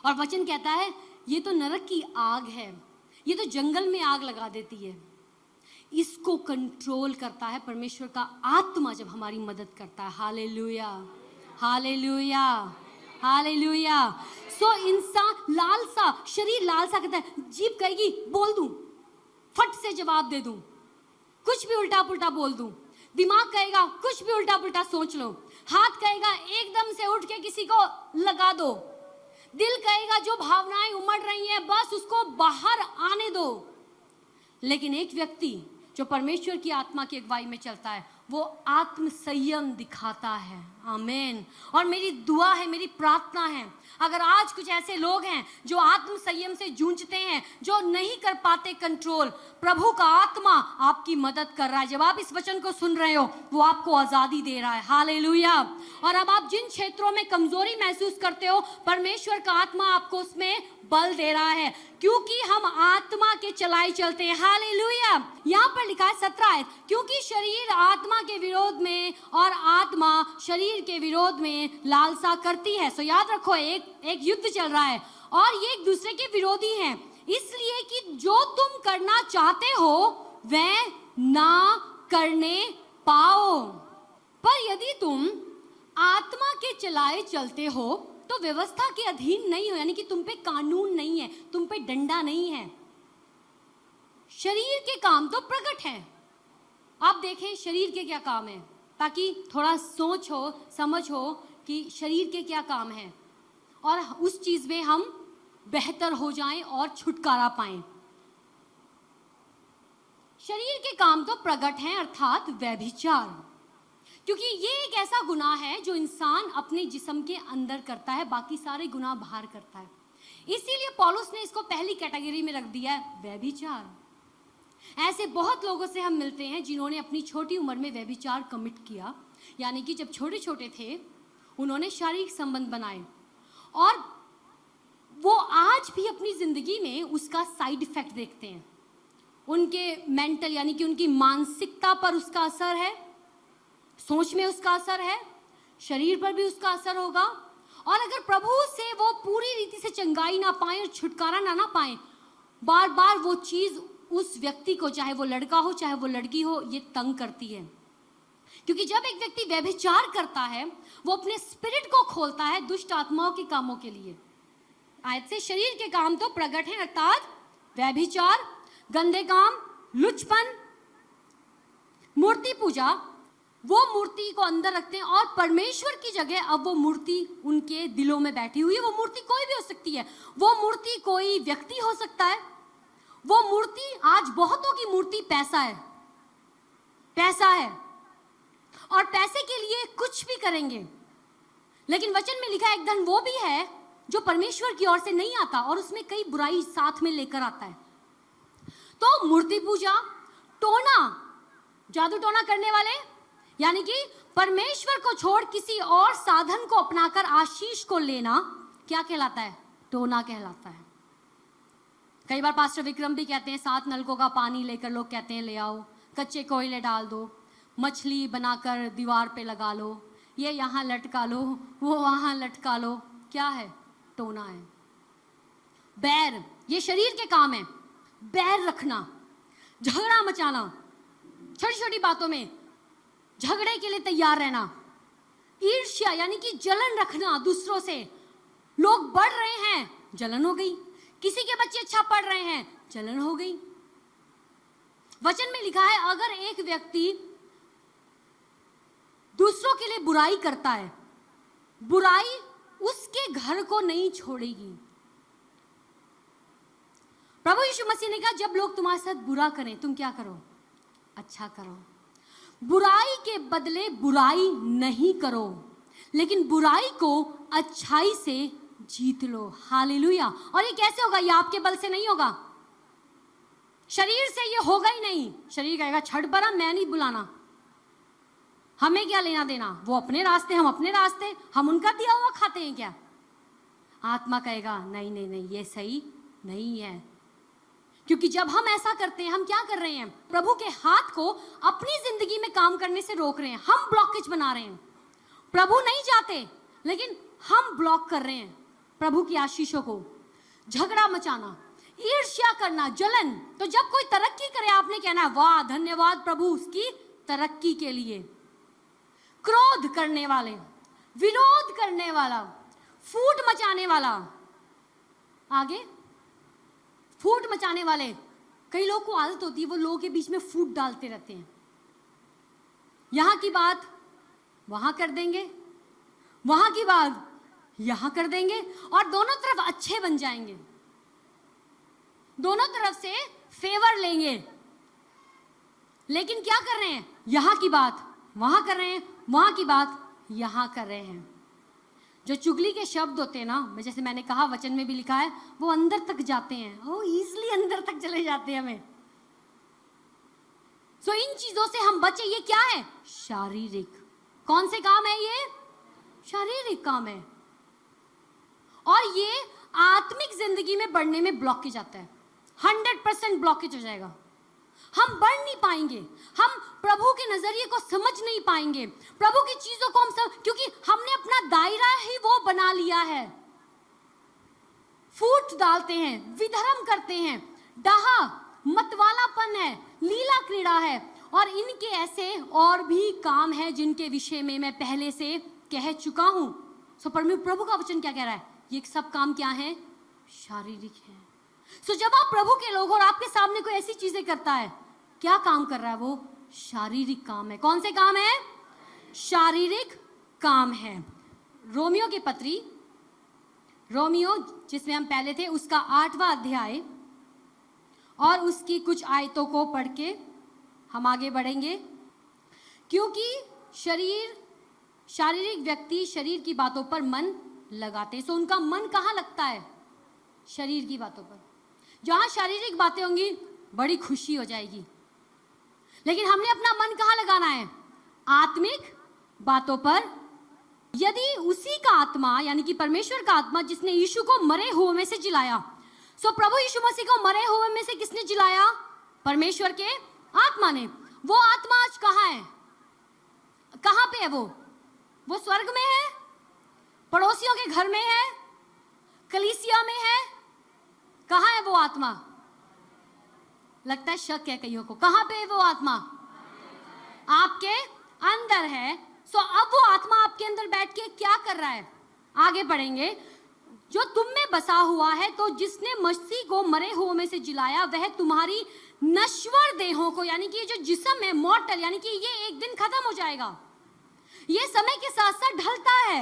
और वचन कहता है ये तो नरक की आग है, ये तो जंगल में आग लगा देती है। इसको कंट्रोल करता है परमेश्वर का आत्मा जब हमारी मदद करता है। Hallelujah, hallelujah, hallelujah. सो इंसान लालसा, शरीर लालसा करता है, जीभ कहेगी बोल दूं, फट से जवाब दे दूं, कुछ भी उल्टा पुल्टा बोल दूं, दिमाग कहेगा कुछ भी उल्टा पुल्टा सोच लो, हाथ कहेगा एकदम से उठ के किसी को लगा दो, दिल कहेगा जो भावनाएं उमड़ रही हैं बस उसको बाहर आने दो। लेकिन एक व्यक्ति जो परमेश्वर की आत्मा की अगुवाई में चलता है वो आत्म संयम दिखाता है। आमीन। और मेरी दुआ है, मेरी प्रार्थना है, अगर आज कुछ ऐसे लोग हैं जो आत्म संयम से जूझते हैं, जो नहीं कर पाते कंट्रोल, प्रभु का आत्मा आपकी मदद कर रहा है। जब आप इस वचन को सुन रहे हो वो आपको आजादी दे रहा है। हालेलुया। और अब आप जिन क्षेत्रों में कमजोरी महसूस करते हो, परमेश्वर का आत्मा आपको उसमें बल दे रहा है, क्योंकि हम आत्मा के चलाए चलते हैं। हालेलुया। यहाँ पर लिखा है 17 आयत, क्योंकि शरीर आत्मा के विरोध में और आत्मा शरीर के विरोध में लालसा करती है। सो याद रखो, एक युद्ध चल रहा है और ये एक दूसरे के विरोधी हैं, इसलिए कि जो तुम करना चाहते हो वह ना करने पाओ। पर यदि तुम आत्मा के चलाए चलते हो तो व्यवस्था के अधीन नहीं हो, यानी कि तुम पे कानून नहीं है, तुम पे डंडा नहीं है। शरीर के काम तो प्रकट है। आप देखें शरीर के क्या काम है, ताकि थोड़ा सोच हो, समझ हो कि शरीर के क्या काम है और उस चीज में हम बेहतर हो जाएं और छुटकारा पाएं। शरीर के काम तो प्रकट हैं, अर्थात व्यभिचार, क्योंकि ये एक ऐसा गुनाह है जो इंसान अपने जिस्म के अंदर करता है, बाकी सारे गुनाह बाहर करता है। इसीलिए पौलुस ने इसको पहली कैटेगरी में रख दिया है, व्यभिचार। ऐसे बहुत लोगों से हम मिलते हैं जिन्होंने अपनी छोटी उम्र में व्यभिचार कमिट किया, यानी कि जब छोटे छोटे थे उन्होंने शारीरिक संबंध बनाए, और वो आज भी अपनी जिंदगी में उसका साइड इफेक्ट देखते हैं। उनके मेंटल यानी कि उनकी मानसिकता पर उसका असर है, सोच में उसका असर है, शरीर पर भी उसका असर होगा। और अगर प्रभु से वो पूरी रीति से चंगाई ना पाए और छुटकारा ना पाए, बार बार वो चीज उस व्यक्ति को, चाहे वो लड़का हो चाहे वो लड़की हो, ये तंग करती है। क्योंकि जब एक व्यक्ति व्यभिचार करता है वो अपने स्पिरिट को खोलता है दुष्ट आत्माओं के कामों के लिए। आयत से शरीर के काम तो प्रकट हैं, अर्थात व्यभिचार, गंदे काम, लुचपन, मूर्ति पूजा। वो मूर्ति को अंदर रखते हैं और परमेश्वर की जगह अब वो मूर्ति उनके दिलों में बैठी हुई है। वो मूर्ति कोई भी हो सकती है, वो मूर्ति कोई व्यक्ति हो सकता है, वो मूर्ति, आज बहुतों की मूर्ति पैसा है, पैसा है, और पैसे के लिए कुछ भी करेंगे। लेकिन वचन में लिखा है एक धन वो भी है जो परमेश्वर की ओर से नहीं आता और उसमें कई बुराई साथ में लेकर आता है। तो मूर्ति पूजा, टोना, जादू टोना करने वाले, यानी कि परमेश्वर को छोड़ किसी और साधन को अपनाकर आशीष को लेना, क्या कहलाता है? टोना कहलाता है। कई बार पास्टर विक्रम भी कहते हैं 7 नलकों का पानी लेकर लोग कहते हैं ले आओ, कच्चे कोयले डाल दो, मछली बनाकर दीवार पे लगा लो, ये यहाँ लटका लो, वो वहां लटका लो। क्या है? टोना है। बैर, ये शरीर के काम है। बैर रखना, झगड़ा मचाना, छोटी छोटी बातों में झगड़े के लिए तैयार रहना। ईर्ष्या यानी कि जलन रखना दूसरों से। लोग बढ़ रहे हैं, जलन हो गई। किसी के बच्चे अच्छा पढ़ रहे हैं, जलन हो गई। वचन में लिखा है अगर एक व्यक्ति दूसरों के लिए बुराई करता है, बुराई उसके घर को नहीं छोड़ेगी। प्रभु यीशु मसीह ने कहा जब लोग तुम्हारे साथ बुरा करें तुम क्या करो? अच्छा करो। बुराई के बदले बुराई नहीं करो, लेकिन बुराई को अच्छाई से जीत लो। हालेलुया। और ये कैसे होगा? ये आपके बल से नहीं होगा, शरीर से ये होगा ही नहीं। शरीर कहेगा छड़ परा, मैं नहीं बुलाना, हमें क्या लेना देना, वो अपने रास्ते हम अपने रास्ते, हम उनका दिया हुआ खाते हैं क्या? आत्मा कहेगा नहीं नहीं नहीं, ये सही नहीं है। क्योंकि जब हम ऐसा करते हैं हम क्या कर रहे हैं? प्रभु के हाथ को अपनी जिंदगी में काम करने से रोक रहे हैं, हम ब्लॉकेज बना रहे हैं। प्रभु नहीं चाहते लेकिन हम ब्लॉक कर रहे हैं प्रभु की आशीषों को। झगड़ा मचाना, ईर्ष्या करना, जलन। तो जब कोई तरक्की करे आपने कहना वाह धन्यवाद प्रभु उसकी तरक्की के लिए। क्रोध करने वाले, विरोध करने वाला, फूट मचाने वाला, आगे फूट मचाने वाले। कई लोगों को आदत होती है वो लोगों के बीच में फूट डालते रहते हैं। यहां की बात वहां कर देंगे, वहां की बात यहां कर देंगे, और दोनों तरफ अच्छे बन जाएंगे, दोनों तरफ से फेवर लेंगे। लेकिन क्या कर रहे हैं? यहां की बात वहां कर रहे हैं, वहां की बात यहां कर रहे हैं। जो चुगली के शब्द होते हैं ना, जैसे मैंने कहा वचन में भी लिखा है, वो अंदर तक जाते हैं, वो इजीली अंदर तक चले जाते हैं हमें। सो इन चीजों से हम बचे। ये क्या है? शारीरिक। कौन से काम है ये? शारीरिक काम है। और ये आत्मिक जिंदगी में बढ़ने में ब्लॉकेज आता है, 100% ब्लॉकेज हो जाएगा। हम बढ़ नहीं पाएंगे, हम प्रभु के नजरिए को समझ नहीं पाएंगे, प्रभु की चीजों को हम क्योंकि हमने अपना दायरा ही वो बना लिया है। फूट डालते हैं, विधर्म करते हैं, डाहा, मतवालापन है, लीला क्रीड़ा है, और इनके ऐसे और भी काम है जिनके विषय में मैं पहले से कह चुका हूं। सो प्रभु का वचन क्या कह रहा है? ये सब काम क्या है? शारीरिक है। सो जब आप प्रभु के लोग और आपके सामने कोई ऐसी चीजें करता है, क्या काम कर रहा है? वो शारीरिक काम है। कौन से काम है? शारीरिक काम है। रोमियो की पत्री, रोमियो जिसमें हम पहले थे, उसका 8वां अध्याय और उसकी कुछ आयतों को पढ़ के हम आगे बढ़ेंगे। क्योंकि शारीरिक व्यक्ति शरीर की बातों पर मन लगाते हैं। सो उनका मन कहाँ लगता है? शरीर की बातों पर। जहां शारीरिक बातें होंगी बड़ी खुशी हो जाएगी, लेकिन हमने अपना मन कहाँ लगाना है? आत्मिक बातों पर। यदि उसी का आत्मा यानी कि परमेश्वर का आत्मा जिसने यीशु को मरे हुए में से जिलाया, सो प्रभु यीशु मसीह को मरे हुए में से किसने जिलाया? परमेश्वर के आत्मा ने। वो आत्मा आज कहाँ है? कहाँ पे है वो स्वर्ग में है, पड़ोसियों के घर में है, कलीसिया में है? कहाँ है वो आत्मा? लगता है शक है कईयों को। कहाँ पे है वो आत्मा? आपके अंदर है। सो अब वो आत्मा आपके अंदर बैठ के क्या कर रहा है? आगे बढ़ेंगे। जो तुम में बसा हुआ है, तो जिसने मसीह को मरे हुए में से जिलाया, वह तुम्हारी नश्वर देहों को, यानी कि जो जिस्म है मॉर्टल, यानी कि ये एक दिन खत्म हो जाएगा, ये समय के साथ साथ ढलता है,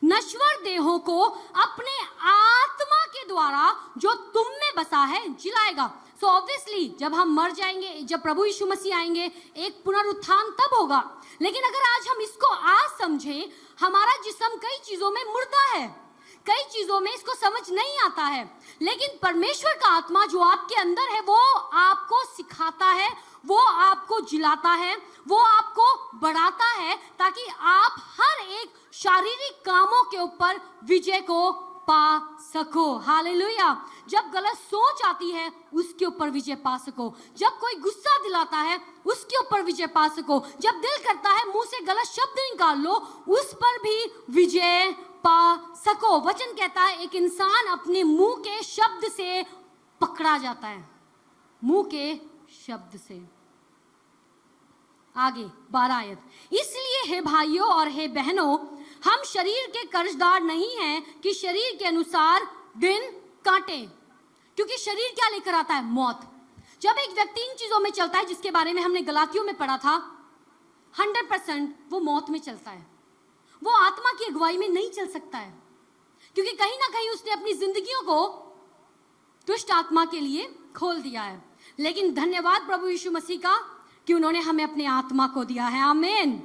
नश्वर देहों को अपने आत्मा के द्वारा जो तुम में बसा है जिलाएगा। सो ऑब्वियसली जब हम मर जाएंगे, जब प्रभु यीशु मसीह आएंगे, एक पुनरुत्थान तब होगा। लेकिन अगर आज हम इसको आज समझें, हमारा जिस्म कई चीजों में मुर्दा है, कई चीजों में इसको समझ नहीं आता है, लेकिन परमेश्वर का आत्मा जो आपके अंदर है वो आपको सिखाता है, वो आपको जिलाता है, वो आपको बढ़ाता है, ताकि आप हर एक शारीरिक कामों के ऊपर विजय को पा सको। हालेलुया। जब गलत सोच आती है उसके ऊपर विजय पा सको, जब कोई गुस्सा दिलाता है उसके ऊपर विजय पा सको, जब दिल करता है मुंह से गलत शब्द निकाल लो, उस पर भी विजय पा सको। वचन कहता है एक इंसान अपने मुंह के शब्द से पकड़ा जाता है, मुंह के शब्द से। आगे 12 आयत। इसलिए हे भाइयों और हे बहनों, हम शरीर के कर्जदार नहीं हैं कि शरीर के अनुसार दिन काटें, क्योंकि शरीर क्या लेकर आता है? मौत। जब एक व्यक्ति इन चीजों में चलता है जिसके बारे में हमने गलातियों में पढ़ा था, 100% वो मौत में चलता है, वो आत्मा की अगुवाई में नहीं चल सकता है, क्योंकि कहीं ना कहीं उसने अपनी जिंदगियों को दुष्ट आत्मा के लिए खोल दिया है। लेकिन धन्यवाद प्रभु यीशु मसीह का कि उन्होंने हमें अपने आत्मा को दिया है। आमीन।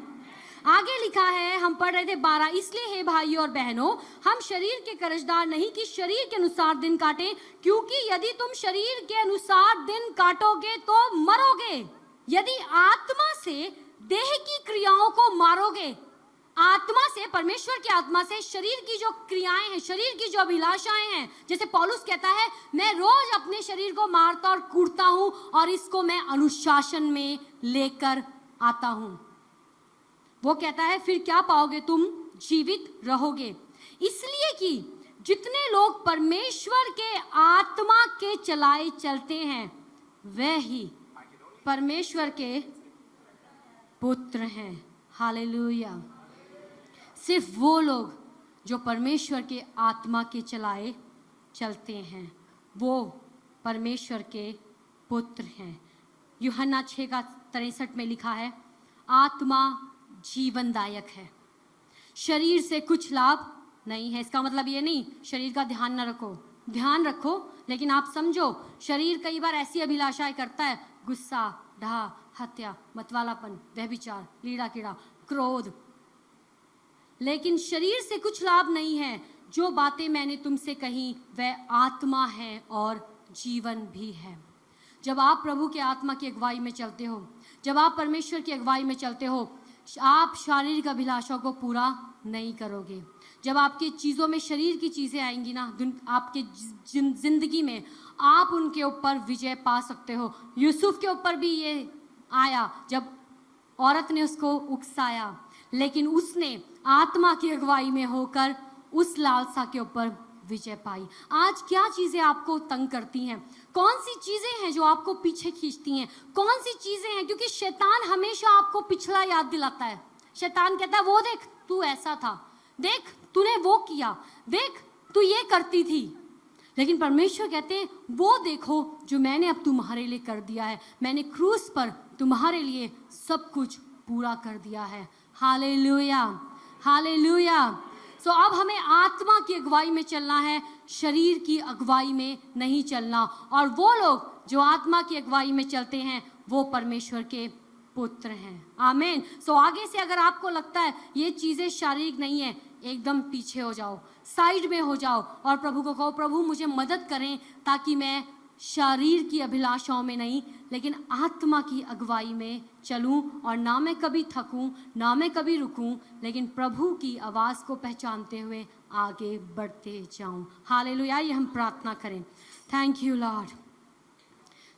आगे लिखा है, हम पढ़ रहे थे 12। इसलिए हे भाइयों और बहनों, हम शरीर के कर्जदार नहीं कि शरीर के अनुसार दिन काटें, क्योंकि यदि तुम शरीर के अनुसार दिन काटोगे तो मरोगे। यदि आत्मा से देह की क्रियाओं को मारोगे, आत्मा से, परमेश्वर की आत्मा से शरीर की जो क्रियाएं हैं, शरीर की जो अभिलाषाएं हैं, जैसे पौलुस कहता है मैं रोज अपने शरीर को मारता और कूटता हूं और इसको मैं अनुशासन में लेकर आता हूं। वो कहता है फिर क्या पाओगे? तुम जीवित रहोगे। इसलिए कि जितने लोग परमेश्वर के आत्मा के चलाए चलते हैं वे ही परमेश्वर के पुत्र हैं। हालेलुया। सिर्फ वो लोग जो परमेश्वर के आत्मा के चलाए चलते हैं वो परमेश्वर के पुत्र हैं। यूहन्ना 6:63 में लिखा है, आत्मा जीवनदायक है, शरीर से कुछ लाभ नहीं है। इसका मतलब ये नहीं शरीर का ध्यान न रखो, ध्यान रखो, लेकिन आप समझो शरीर कई बार ऐसी अभिलाषाएं करता है, गुस्सा, ढा, हत्या, मतवालापन, व्यभिचार, लीड़ा कीड़ा, क्रोध, लेकिन शरीर से कुछ लाभ नहीं है। जो बातें मैंने तुमसे कही वह आत्मा है और जीवन भी है। जब आप प्रभु के आत्मा की अगुवाई में चलते हो, जब आप परमेश्वर की अगुवाई में चलते हो, आप शारीरिक अभिलाषाओं को पूरा नहीं करोगे। जब आपकी चीज़ों में शरीर की चीज़ें आएंगी ना आपके जिंदगी में, आप उनके ऊपर विजय पा सकते हो। यूसुफ के ऊपर भी ये आया जब औरत ने उसको उकसाया, लेकिन उसने आत्मा की अगुवाई में होकर उस लालसा के ऊपर विजय पाई। आज क्या चीजें आपको तंग करती हैं? कौन सी चीजें हैं जो आपको पीछे खींचती हैं? कौन सी चीजें हैं? क्योंकि शैतान हमेशा आपको पिछला याद दिलाता है। शैतान कहता है वो देख तू ऐसा था, देख तूने वो किया, देख तू ये करती थी। लेकिन परमेश्वर कहते हैं वो देखो जो मैंने अब तुम्हारे लिए कर दिया है, मैंने क्रूस पर तुम्हारे लिए सब कुछ पूरा कर दिया है। Hallelujah, hallelujah. सो अब हमें आत्मा की अगुवाई में चलना है, शरीर की अगुवाई में नहीं चलना। और वो लोग जो आत्मा की अगुवाई में चलते हैं वो परमेश्वर के पुत्र हैं। आमीन। सो आगे से अगर आपको लगता है ये चीज़ें शारीरिक नहीं है, एकदम पीछे हो जाओ, साइड में हो जाओ और प्रभु को कहो, प्रभु मुझे मदद करें ताकि मैं शरीर की अभिलाषाओं में नहीं लेकिन आत्मा की अगुवाई में चलूं और ना मैं कभी थकूं, ना मैं कभी रुकूं, लेकिन प्रभु की आवाज़ को पहचानते हुए आगे बढ़ते जाऊं। हालेलुया। ये हम प्रार्थना करें। Thank you Lord,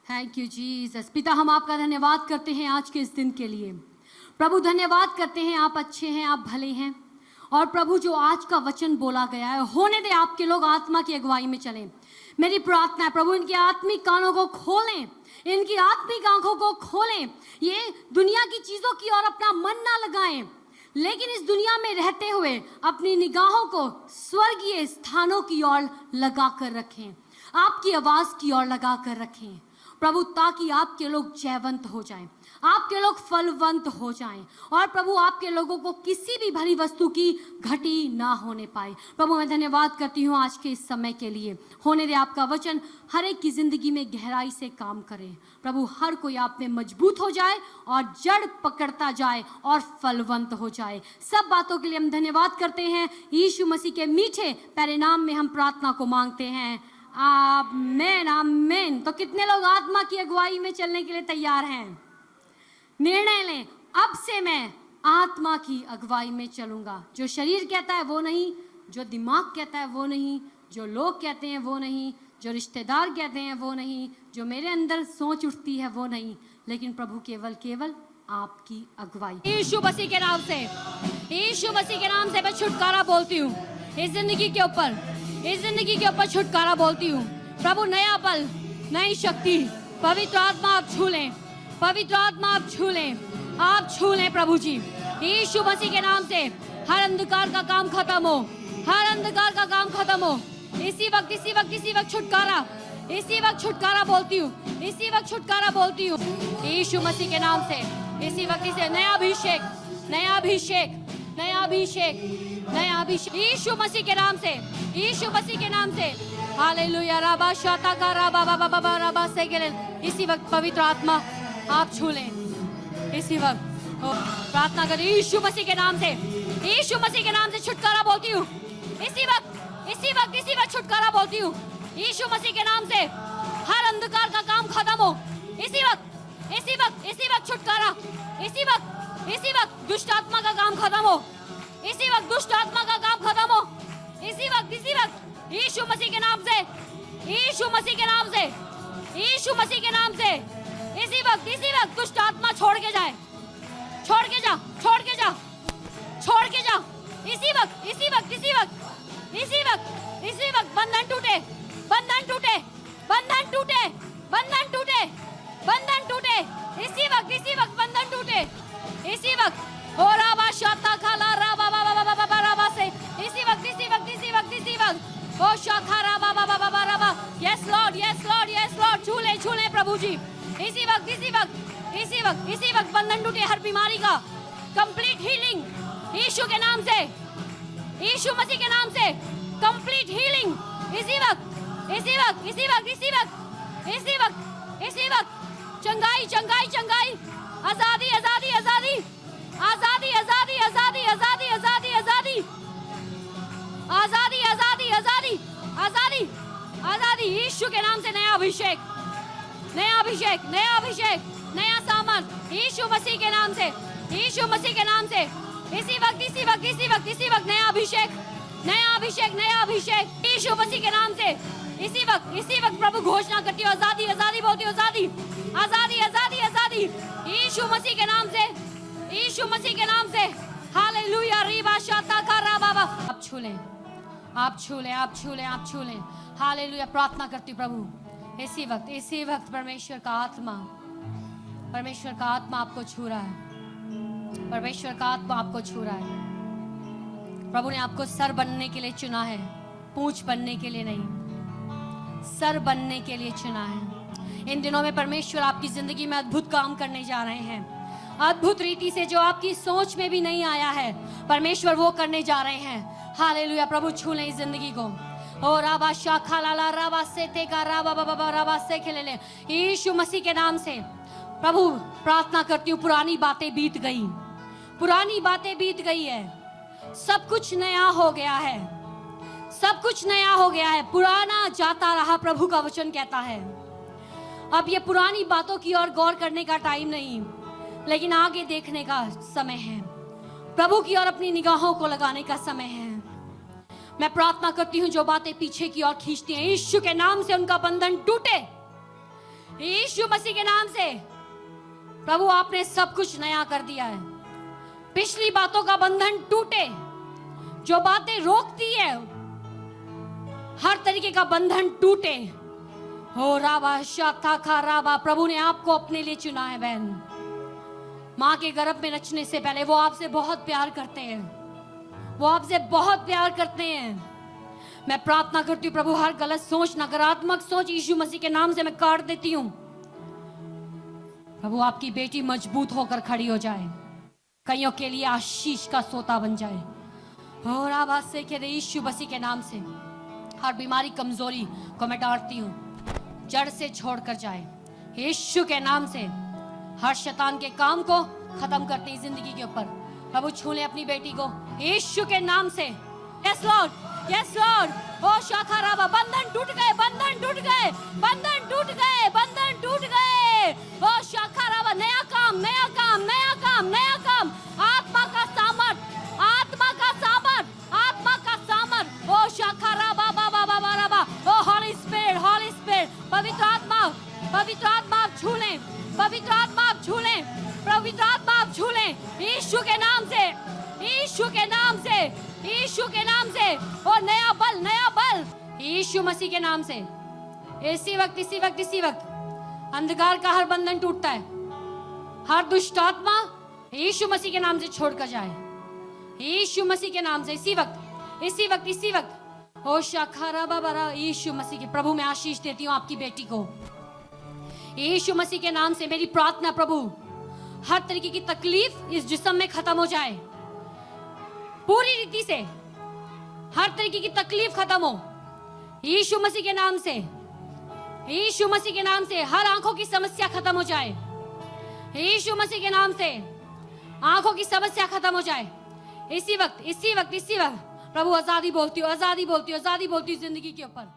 thank you Jesus. पिता, हम आपका धन्यवाद करते हैं आज के इस दिन के लिए। प्रभु धन्यवाद करते हैं, आप अच्छे हैं, आप भले हैं। और प्रभु जो आज का वचन बोला गया है, होने दे आपके लोग आत्मा की अगुवाई में चलें। मेरी प्रार्थना है प्रभु इनके आत्मिक कानों को खोलें, इनकी आत्मिक आंखों को खोलें, ये दुनिया की चीज़ों की ओर अपना मन ना लगाएं, लेकिन इस दुनिया में रहते हुए अपनी निगाहों को स्वर्गीय स्थानों की ओर लगा कर रखें, आपकी आवाज़ की ओर लगा कर रखें प्रभु, ताकि आपके लोग जयवंत हो जाएं, आपके लोग फलवंत हो जाएं और प्रभु आपके लोगों को किसी भी भली वस्तु की घटी ना होने पाए। प्रभु मैं धन्यवाद करती हूँ आज के इस समय के लिए। होने दे आपका वचन हर एक की जिंदगी में गहराई से काम करे प्रभु, हर कोई आप में मजबूत हो जाए और जड़ पकड़ता जाए और फलवंत हो जाए। सब बातों के लिए हम धन्यवाद करते हैं, यीशु मसीह के मीठे प्यारे नाम में हम प्रार्थना को मांगते हैं। आमीन, आमीन। तो कितने लोग आत्मा की अगुवाई में चलने के लिए तैयार हैं? निर्णय लें, अब से मैं आत्मा की अगुवाई में चलूंगा। जो शरीर कहता है वो नहीं, जो दिमाग कहता है वो नहीं, जो लोग कहते हैं वो नहीं, जो रिश्तेदार कहते हैं वो नहीं, जो मेरे अंदर सोच उठती है वो नहीं, लेकिन प्रभु केवल केवल आपकी अगुवाई। यीशु मसीह के नाम से, यीशु मसीह के नाम से मैं छुटकारा बोलती हूँ इस जिंदगी के ऊपर, इस जिंदगी के ऊपर छुटकारा बोलती हूँ प्रभु। नया बल, नई शक्ति, पवित्र आत्मा आप छू लें, पवित्र आत्मा आप छू लें, आप छू लें प्रभु जी। यीशु मसीह के नाम से हर अंधकार का काम खत्म हो, हर अंधकार का काम खत्म हो। इसी वक्त, इसी वक्त, इसी वक्त छुटकारा, इसी वक्त छुटकारा बोलती हूँ, इसी वक्त छुटकारा बोलती हूँ यीशु मसीह के नाम से। इसी वक्त इसे नया अभिषेक, नया अभिषेक, नया अभिषेक, नया अभिषेक यीशु मसीह के नाम से, यीशु मसीह के नाम से। हालेलुया। राबा शाता का राबा बाबा बाबा राबा से गेले। इसी वक्त पवित्र आत्मा आप छू लें, इसी वक्त प्रार्थना करें यीशु मसीह के नाम से, यीशु मसीह के नाम से छुटकारा बोलती हूँ इसी वक्त, इसी वक्त, इसी वक्त छुटकारा बोलती हूँ यीशु मसीह के नाम से। हर अंधकार का काम खत्म हो इसी वक्त, इसी वक्त, इसी वक्त छुटकारा, इसी वक्त, इसी वक्त दुष्ट आत्मा का काम खत्म हो, इसी वक्त दुष्ट आत्मा का काम खत्म हो, इसी वक्त, इसी वक्त यीशु मसीह के नाम से, यीशु मसीह के नाम से, यीशु मसीह के नाम से। इसी वक्त, इसी वक्त दुष्ट आत्मा छोड़ के जाए, छोड़ के जा, छोड़ के जा, छोड़ के जा। इसी वक्त, इसी वक्त, इसी वक्त, इसी वक्त, इसी वक्त बंधन टूटे, बंधन टूटे, बंधन टूटे, बंधन टूटे, बंधन टूटे। इसी वक्त, इसी वक्त बंधन टूटे, इसी वक्त। ओ राबा शाता खाला राबा बाबा बाबा बाबा राबा से। इसी वक्त, इसी वक्त, इसी वक्त, इसी वक्त। ओ शाखा राबा बाबा बाबा राबा। Yes lord, yes lord, yes lord. छूले, छूले प्रभु जी। इसी वक्त, इसी वक्त, इसी वक्त, इसी वक्त बंधन टूटे हर बीमारी का, कंप्लीट हीलिंग यीशु के नाम से, यीशु मसीह के नाम से कंप्लीट हीलिंग। इसी वक्त, इसी वक्त, इसी वक्त, इसी वक्त, इसी वक्त, इसी वक्त चंगाई, चंगाई, चंगाई, आजादी, आजादी, आजादी, आजादी, आजादी, आजादी, आजादी, आजादी, आजादी, आजादी, आजादी, आजादी, आजादी, आजादी। यीशु के नाम से नया अभिषेक, नया अभिषेक, नया अभिषेक, नया सामर्थ यीशु मसीह के नाम से, यीशु मसीह के नाम से। इसी वक्त, इसी वक्त, इसी वक्त, इसी वक्त नया अभिषेक, नया अभिषेक, नया अभिषेक यीशु मसीह के नाम से। इसी वक्त, इसी वक्त प्रभु घोषणा करती हो आजादी, आजादी बोलती हो आजादी, आजादी, आजादी, आजादी यीशु मसीह के नाम से, यीशु मसीह के नाम से। हालेलुया। रीबा शाता का राबा बाबा। आप छू लें, आप छू लें, आप छू लें, आप छू लें। हालेलुया। प्रार्थना करती हूँ प्रभु इसी वक्त, इसी वक्त परमेश्वर का आत्मा, परमेश्वर का आत्मा आपको छू रहा है, परमेश्वर का आत्मा आपको छू रहा है। प्रभु ने आपको सर बनने के लिए चुना है, पूंछ बनने के लिए नहीं, सर बनने के लिए चुना है। इन दिनों में परमेश्वर आपकी जिंदगी में अद्भुत काम करने जा रहे हैं, अद्भुत रीति से जो आपकी सोच में भी नहीं आया है, परमेश्वर वो करने जा रहे हैं। हालेलुया। प्रभु छू लें इस जिंदगी को। ओ राबा शाखा लाला राबा से तेका राबा बाबा राबा से खेले ले यीशु मसीह के नाम से। प्रभु प्रार्थना करती हूँ, पुरानी बातें बीत गई, पुरानी बातें बीत गई है, सब कुछ नया हो गया है, सब कुछ नया हो गया है, पुराना जाता रहा, प्रभु का वचन कहता है। अब ये पुरानी बातों की ओर गौर करने का टाइम नहीं, लेकिन आगे देखने का समय है, प्रभु की ओर अपनी निगाहों को लगाने का समय है। मैं प्रार्थना करती हूँ जो बातें पीछे की ओर खींचती हैं, यीशु के नाम से उनका बंधन टूटे, यीशु मसीह के नाम से। प्रभु आपने सब कुछ नया कर दिया है, पिछली बातों का बंधन टूटे, जो बातें रोकती है हर तरीके का बंधन टूटे। हो रावा शाथा खा रावा, प्रभु ने आपको अपने लिए चुना है बहन। माँ के गर्भ में रचने से पहले वो आपसे बहुत प्यार करते हैं, वो आपसे बहुत प्यार करते हैं। मैं प्रार्थना करती हूँ प्रभु हर गलत सोच, नकारात्मक सोच यीशु मसीह के नाम से मैं काट देती हूँ। प्रभु आपकी बेटी मजबूत होकर खड़ी हो जाए, कईयों के लिए आशीष का सोता बन जाए। और आवाज से कह रहे यीशु मसीह के नाम से हर बीमारी कमजोरी को मैं डांटती हूँ, जड़ से छोड़कर जाए यीशु के नाम से। हर शैतान के काम को खत्म करते हैं जिंदगी के ऊपर। प्रभु छू ले अपनी बेटी को यीशु के नाम से। Yes lord, yes lord. ओ शाखा राबा, बंधन टूट गए, बंधन टूट गए, बंधन टूट गए, बंधन टूट गए। ओ शाखा राबा, नया काम, नया काम, नया काम, नया काम। आत्मा का सामर्थ, आत्मा का सामर्थ, आत्मा का सामर्थ। ओ शाखा राबा बाबा बाबा राबा। ओ हॉली स्पिरिट, हॉली स्पिरिट, पवित्र आत्मा, पवित्र आत्मा आप छू लें, पवित्र आत्मा आप छू लें, पवित्र आत्मा आप छू लें यीशु के नाम से, यीशु के नाम से, यीशु के नाम से। और नया बल, नया बल यीशु मसीह के नाम से। इसी वक्त, इसी वक्त, इसी वक्त अंधकार का हर बंधन टूटता है, हर दुष्ट आत्मा यीशु मसीह के नाम से छोड़कर जाए, यीशु मसीह के नाम से। इसी वक्त, इसी वक्त, इसी वक्त। ओ शाखा बाबा, यीशु मसीह के। प्रभु मैं आशीष देती हूँ आपकी बेटी को यीशु मसीह के नाम से। मेरी प्रार्थना प्रभु हर तरीके की तकलीफ इस जिस्म में खत्म हो जाए, पूरी रीति से हर तरीके की तकलीफ खत्म हो यीशु मसीह के नाम से, यीशु मसीह के नाम से। हर आंखों की समस्या खत्म हो जाए यीशु मसीह के नाम से, आंखों की समस्या खत्म हो जाए इसी वक्त, इसी वक्त, इसी वक्त। प्रभु आजादी बोलती हूँ, आजादी बोलती हूँ, आजादी बोलती हूँ जिंदगी के ऊपर।